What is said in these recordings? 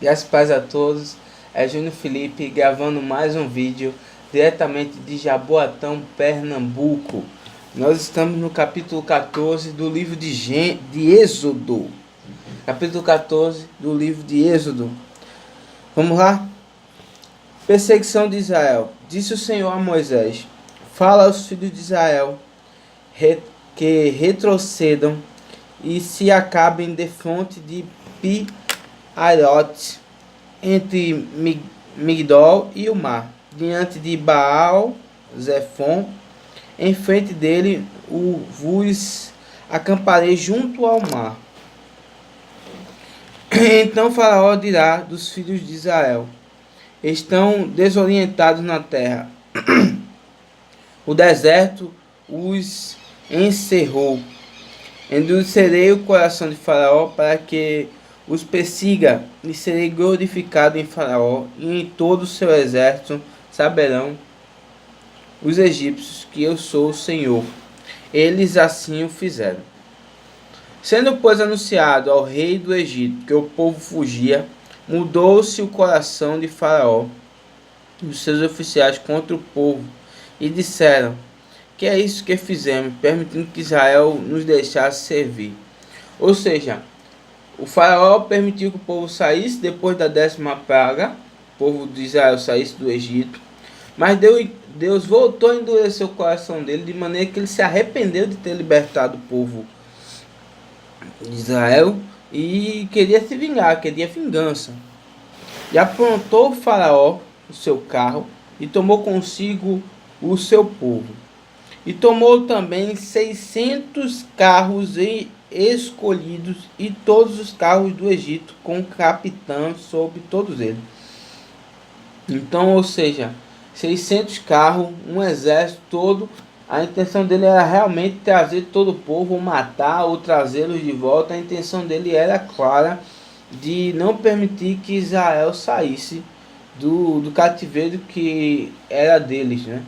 Graças a paz a todos. É Júnior Felipe gravando mais um vídeo diretamente de Jaboatão, Pernambuco. Nós estamos no capítulo 14 do livro de Êxodo. Capítulo 14 do livro de Êxodo. Vamos lá? Perseguição de Israel. Disse o Senhor a Moisés: Fala aos filhos de Israel que retrocedam e se acabem defronte de Pi-Hahirote, entre Migdol e o mar, diante de Baal Zephon, em frente dele vos acamparei junto ao mar. Então Faraó dirá dos filhos de Israel: estão desorientados na terra. O deserto os encerrou. Endurecerei o coração de Faraó para que os persiga, e serei glorificado em Faraó e em todo o seu exército. Saberão os egípcios que eu sou o Senhor. Eles assim o fizeram. Sendo, pois, anunciado ao rei do Egito que o povo fugia, mudou-se o coração de Faraó e os seus oficiais contra o povo, e disseram: que é isso que fizemos, permitindo que Israel nos deixasse servir? Ou seja, o faraó permitiu que o povo saísse depois da 10ª praga, o povo de Israel saísse do Egito, mas Deus voltou a endurecer o coração dele, de maneira que ele se arrependeu de ter libertado o povo de Israel e queria se vingar, queria vingança. E aprontou o faraó o seu carro e tomou consigo o seu povo. E tomou também 600 carros escolhidos e todos os carros do Egito, com capitão sobre todos eles. Então, ou seja, 600 carros, um exército todo. A intenção dele era realmente trazer todo o povo, ou matar, ou trazê-los de volta. A intenção dele era clara, de não permitir que Israel saísse do cativeiro que era deles, né?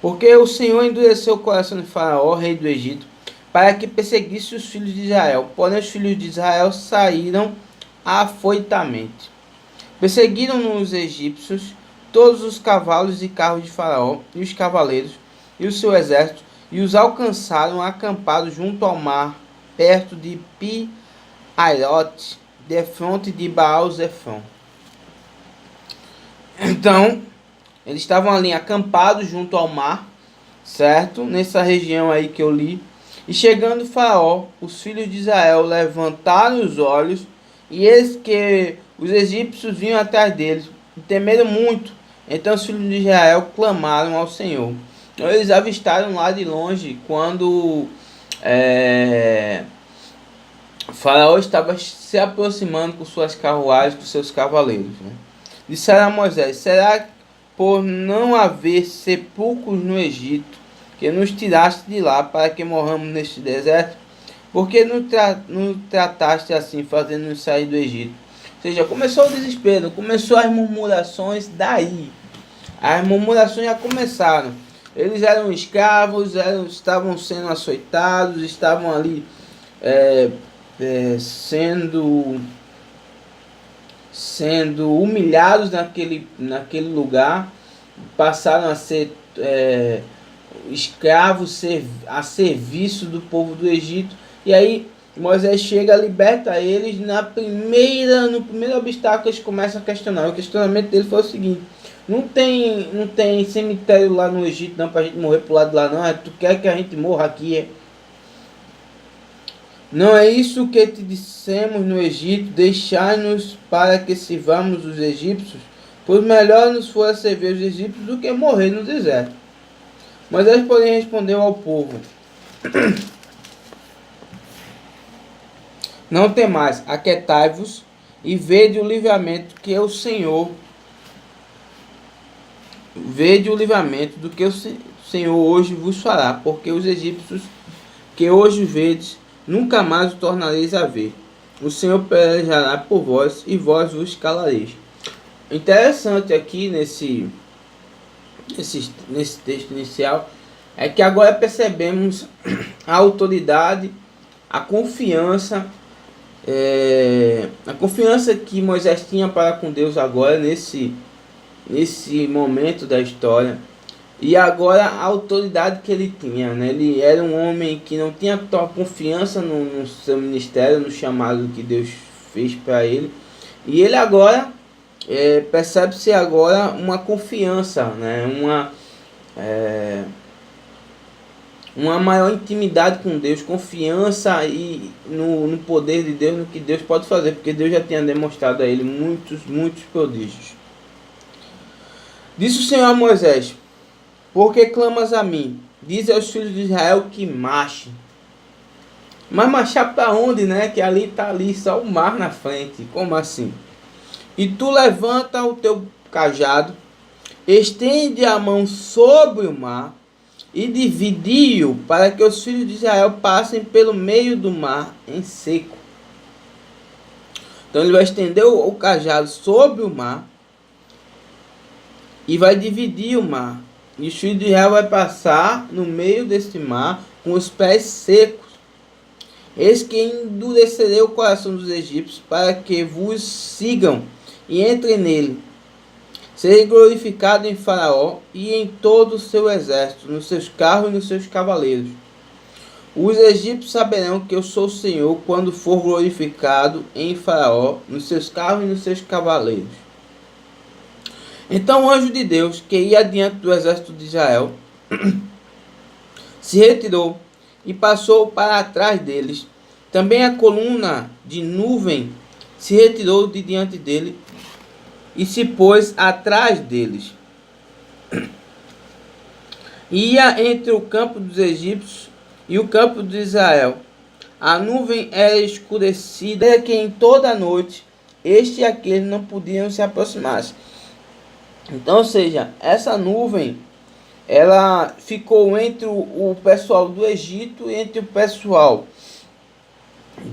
Porque o Senhor endureceu o coração de Faraó, rei do Egito, para que perseguisse os filhos de Israel. Porém, os filhos de Israel saíram afoitamente. Perseguiram os egípcios, todos os cavalos e carros de Faraó, e os cavaleiros, e o seu exército, e os alcançaram acampados junto ao mar, perto de Pi-Hahirote, defronte de Baal-Zephon. Então, eles estavam ali acampados junto ao mar, certo? Nessa região aí que eu li. E chegando Faraó, os filhos de Israel levantaram os olhos, e eis que os egípcios vinham atrás deles, e temeram muito. Então os filhos de Israel clamaram ao Senhor. Então, eles avistaram lá de longe, quando Faraó estava se aproximando com suas carruagens, com seus cavaleiros, né? Disseram a Moisés: será por não haver sepulcros no Egito, que nos tiraste de lá para que morramos neste deserto? Porque nos trataste assim, fazendo-nos sair do Egito? Ou seja, começou o desespero, começou as murmurações daí. As murmurações já começaram. Eles eram escravos, estavam sendo açoitados, estavam ali sendo humilhados naquele lugar, passaram a ser escravos a serviço do povo do Egito. E aí Moisés chega, liberta eles. No primeiro obstáculo, eles começam a questionar. O questionamento dele foi o seguinte: não tem cemitério lá no Egito não, pra gente morrer pro lado de lá não. Tu quer que a gente morra aqui? Não é isso que te dissemos no Egito: deixai-nos para que sirvamos os egípcios, pois melhor nos fora servir os egípcios do que morrer no deserto. Moisés, porém, respondeu ao povo: não temais, aquietai-vos e vede o livramento que o Senhor, vede o livramento do que o Senhor hoje vos fará, porque os egípcios que hoje vedes, nunca mais o tornareis a ver. O Senhor pelejará por vós, e vós vos calareis. Interessante aqui nesse texto inicial é que agora percebemos a autoridade, a confiança a confiança que Moisés tinha para com Deus agora, nesse momento da história, e agora a autoridade que ele tinha, né? Ele era um homem que não tinha total confiança no seu ministério, no chamado que Deus fez para ele, e ele agora percebe-se agora uma confiança, né? Uma maior intimidade com Deus, confiança no poder de Deus, no que Deus pode fazer, porque Deus já tinha demonstrado a ele muitos prodígios. Disse o Senhor a Moisés: por que clamas a mim? Diz aos filhos de Israel que marchem. Mas marchar para onde, né? Que ali está ali só o mar na frente. Como assim? E tu levanta o teu cajado, estende a mão sobre o mar e dividi-o para que os filhos de Israel passem pelo meio do mar em seco. Então ele vai estender o cajado sobre o mar e vai dividir o mar. E os filhos de Israel vai passar no meio deste mar com os pés secos. Eis que endurecerei o coração dos egípcios para que vos sigam e entrem nele. Serei glorificado em Faraó e em todo o seu exército, nos seus carros e nos seus cavaleiros. Os egípcios saberão que eu sou o Senhor quando for glorificado em Faraó, nos seus carros e nos seus cavaleiros. Então o anjo de Deus, que ia adiante do exército de Israel, se retirou e passou para trás deles. Também a coluna de nuvem se retirou de diante dele e se pôs atrás deles. Ia entre o campo dos egípcios e o campo de Israel. A nuvem era escurecida, que em toda a noite este e aquele não podiam se aproximar. Então, ou seja, essa nuvem, ela ficou entre o pessoal do Egito e entre o pessoal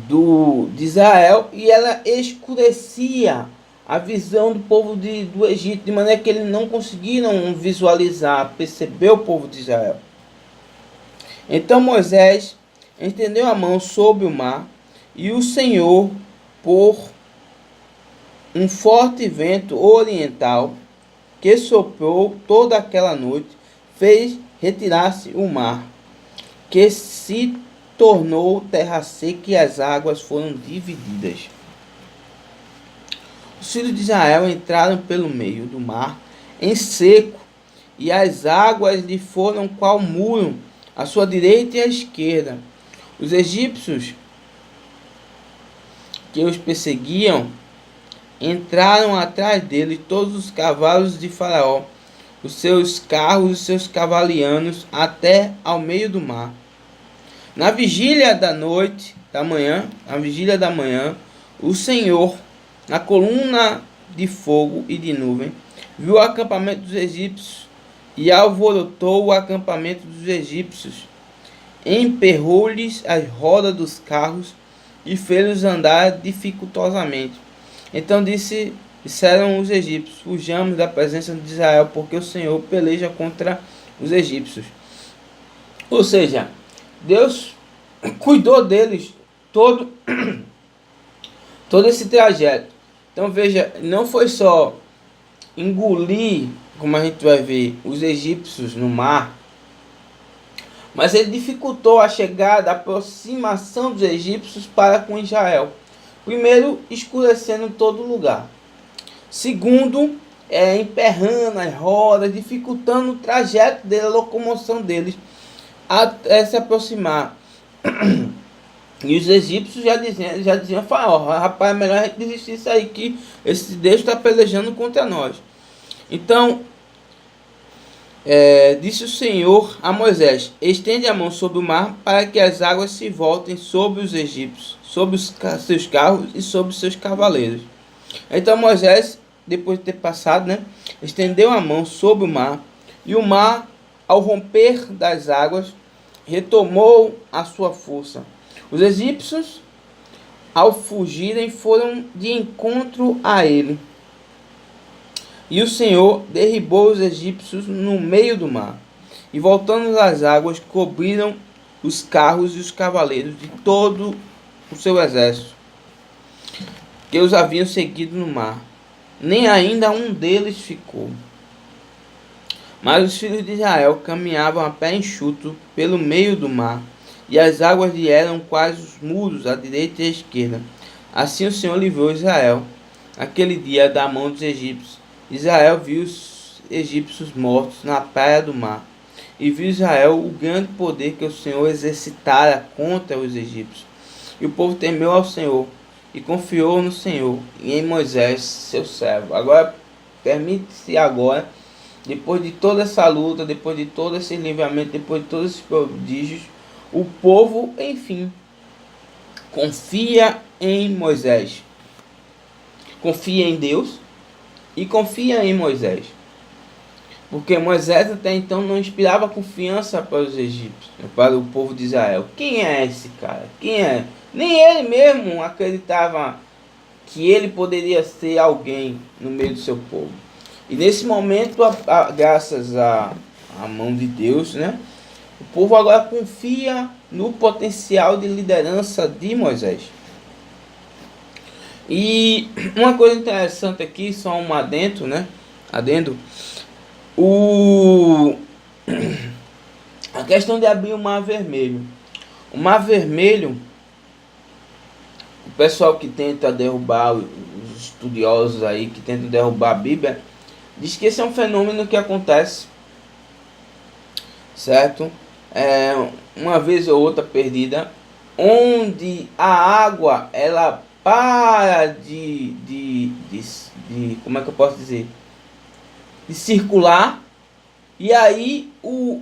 de Israel, e ela escurecia a visão do povo do Egito, de maneira que eles não conseguiram visualizar, perceber o povo de Israel. Então Moisés estendeu a mão sobre o mar, e o Senhor, por um forte vento oriental que soprou toda aquela noite, fez retirar-se o mar, que se tornou terra seca e as águas foram divididas. Os filhos de Israel entraram pelo meio do mar em seco, e as águas lhe foram qual muro, à sua direita e à esquerda. Os egípcios que os perseguiam entraram atrás dele todos os cavalos de Faraó, os seus carros e os seus cavalianos, até ao meio do mar. Na vigília da manhã, o Senhor, na coluna de fogo e de nuvem, viu o acampamento dos egípcios e alvorotou o acampamento dos egípcios, emperrou-lhes as rodas dos carros e fez-los andar dificultosamente. Então disseram os egípcios: fujamos da presença de Israel, porque o Senhor peleja contra os egípcios. Ou seja, Deus cuidou deles todo esse trajeto. Então veja, não foi só engolir, como a gente vai ver, os egípcios no mar, mas ele dificultou a chegada, a aproximação dos egípcios para com Israel. Primeiro, escurecendo todo lugar. Segundo, emperrando as rodas, dificultando o trajeto dele, a locomoção deles até se aproximar. E os egípcios já diziam: Faraó, rapaz, é melhor a gente desistir disso aí, que esse Deus está pelejando contra nós. Então, disse o Senhor a Moisés: estende a mão sobre o mar, para que as águas se voltem sobre os egípcios, sobre os seus carros e sobre os seus cavaleiros. Então Moisés, depois de ter passado, estendeu a mão sobre o mar, e o mar, ao romper das águas, retomou a sua força. Os egípcios, ao fugirem, foram de encontro a ele. E o Senhor derribou os egípcios no meio do mar. E voltando as águas, cobriram os carros e os cavaleiros de todo o seu exército. que os haviam seguido no mar. Nem ainda um deles ficou. Mas os filhos de Israel caminhavam a pé enxuto pelo meio do mar, e as águas lhe eram quase os muros à direita e à esquerda. Assim o Senhor livrou Israel aquele dia da mão dos egípcios. Israel viu os egípcios mortos na praia do mar, e viu Israel o grande poder que o Senhor exercitara contra os egípcios. E o povo temeu ao Senhor, e confiou no Senhor, e em Moisés, seu servo. Agora, permite-se agora, depois de toda essa luta, depois de todo esse livramento, depois de todos esses prodígios, o povo, enfim, confia em Moisés. Confia em Deus e confia em Moisés. Porque Moisés até então não inspirava confiança para os egípcios, para o povo de Israel. Quem é esse cara? Quem é? Nem ele mesmo acreditava que ele poderia ser alguém no meio do seu povo. E nesse momento, graças à mão de Deus, né, o povo agora confia no potencial de liderança de Moisés. E uma coisa interessante aqui, só um adendo, né? A questão de abrir o Mar Vermelho. O Mar Vermelho, o pessoal que tenta derrubar, os estudiosos aí que tentam derrubar a Bíblia, diz que esse é um fenômeno que acontece, certo? Uma vez ou outra perdida, onde a água ela para de como é que eu posso dizer? De circular, e aí o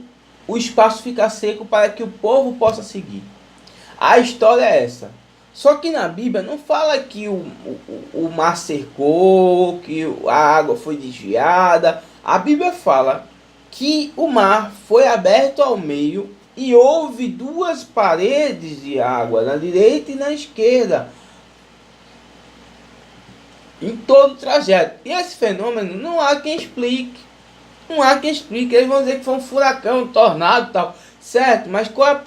espaço fica seco para que o povo possa seguir. A história é essa. Só que na Bíblia não fala que o mar secou, que a água foi desviada. A Bíblia fala que o mar foi aberto ao meio e houve duas paredes de água, na direita e na esquerda, em todo o trajeto. E esse fenômeno não há quem explique. Não há quem explique. Eles vão dizer que foi um furacão, um tornado e tal. Certo, mas qual é a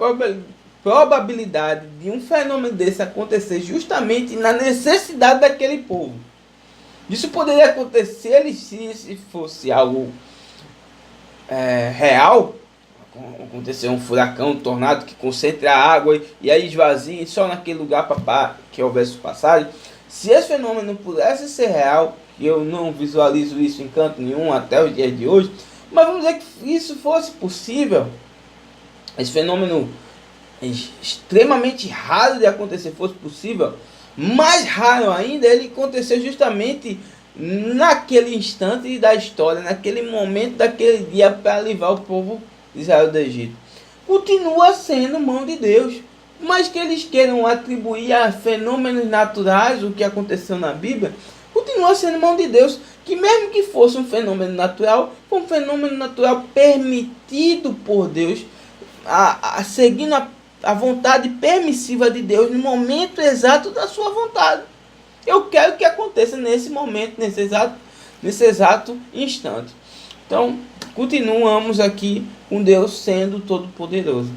probabilidade de um fenômeno desse acontecer justamente na necessidade daquele povo? Isso poderia acontecer se fosse algo real. Acontecer um furacão, um tornado que concentre a água e aí esvazie só naquele lugar para que houvesse passagem. Se esse fenômeno pudesse ser real, e eu não visualizo isso em canto nenhum até os dias de hoje, mas vamos dizer que isso fosse possível, esse fenômeno extremamente raro de acontecer fosse possível, mais raro ainda ele acontecer justamente naquele instante da história, naquele momento daquele dia para livrar o povo de Israel do Egito. Continua sendo mão de Deus. Mas que eles queiram atribuir a fenômenos naturais o que aconteceu na Bíblia, continua sendo mão de Deus, que mesmo que fosse um fenômeno natural, foi um fenômeno natural permitido por Deus, seguindo a vontade permissiva de Deus no momento exato da sua vontade. Eu quero que aconteça nesse momento, nesse exato instante. Então, continuamos aqui com Deus sendo todo-poderoso.